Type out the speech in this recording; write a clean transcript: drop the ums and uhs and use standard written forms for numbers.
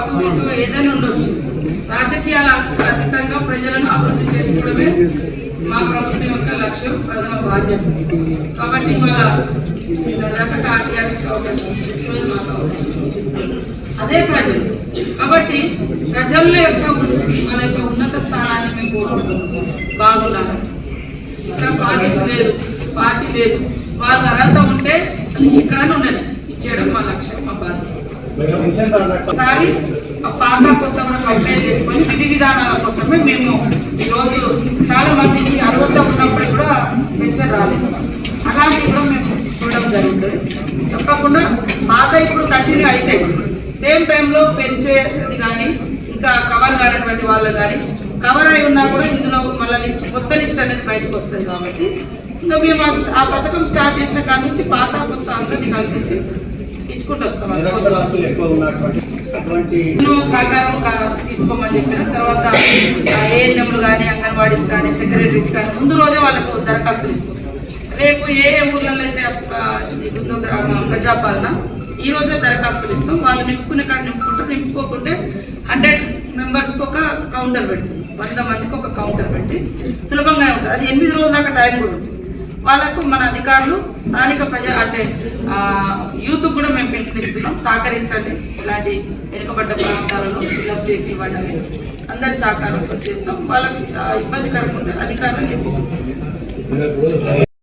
అటు ఇటు ఏదైనా ఉండొచ్చు, రాజకీయాల అతీతంగా ప్రజలను అభివృద్ధి చేసుకోవడమే మా ప్రభుత్వం యొక్క లక్ష్యం, ప్రథమ బాధ్యత. కాబట్టి ఇవాళ టీఆర్ఎస్కి అవకాశం ఇచ్చింది, మాకు అవకాశం ఇచ్చింది అదే ప్రజలు. కాబట్టి ప్రజల యొక్క మన యొక్క ఉన్నత స్థానాన్ని మేము కోరుకుంటున్నాం. బాగున్నారు, ఇక్కడ పార్టీస్ లేదు, పార్టీ లేదు, వాళ్ళ అర్హత ఉంటే ఎక్కడైనా ఉన్నది ఇచ్చేయడం మా లక్ష్యం, మా బాధ్యత. ఒకసారి ఆ పాత కొత్త కూడా కంపేర్ చేసుకొని విధి విధానాల కోసమే మేము ఈరోజు చాలా మందికి అర్హత ఉన్నప్పుడు కూడా పెన్షన్ రాలేదు, అలాంటివి కూడా మేము చూడడం జరుగుతుంది. తప్పకుండా పాత ఇప్పుడు కంటిన్యూ అయితే సేమ్ టైంలో పెంచేది కానీ ఇంకా కవర్ కానటువంటి వాళ్ళు కానీ కవర్ అయి ఉన్నా కూడా ఇందులో మళ్ళీ లిస్ట్, కొత్త లిస్ట్ అనేది బయటకు వస్తుంది. కాబట్టి ఇంకా మేము ఆ పథకం స్టార్ట్ చేసిన కాడి నుంచి పాత కొత్త అందరినీ కలిపేసి ఇచ్చుకుంటూ వస్తాం. సహకారం తీసుకోమని చెప్పిన తర్వాత ఏఎన్ఎంలు కానీ అంగన్వాడీస్ కానీ సెక్రటరీస్ కానీ ముందు రోజే వాళ్ళకు దరఖాస్తులు ఇస్తాం. రేపు ఏ ఊర్లలో అయితే ప్రజాపాలన ఈ రోజే దరఖాస్తులు ఇస్తాం. వాళ్ళు నింపుకునే కాడ నింపుకుంటారు, నింపుకోకుంటే 100 మెంబర్స్కి ఒక కౌంటర్ పెడుతుంది, 100 మందికి ఒక కౌంటర్ పెట్టి సులభంగానే ఉంటుంది. అది 8 రోజుల దాకా టైం కూడా ఉంటుంది. వాళ్ళకు మన అధికారులు స్థానిక అంటే యూత్ కూడా మేము పిలుపునిస్తున్నాం, సహకరించండి. ఇలాంటి వెనుకబడ్డ ప్రాంతాలను ఫిల్అప్ చేసి ఇవ్వండి, అందరి సహకారం చేస్తాం. వాళ్ళకి ఇబ్బందికరంగా ఉంటే అధికారులు నేర్పిస్తాం.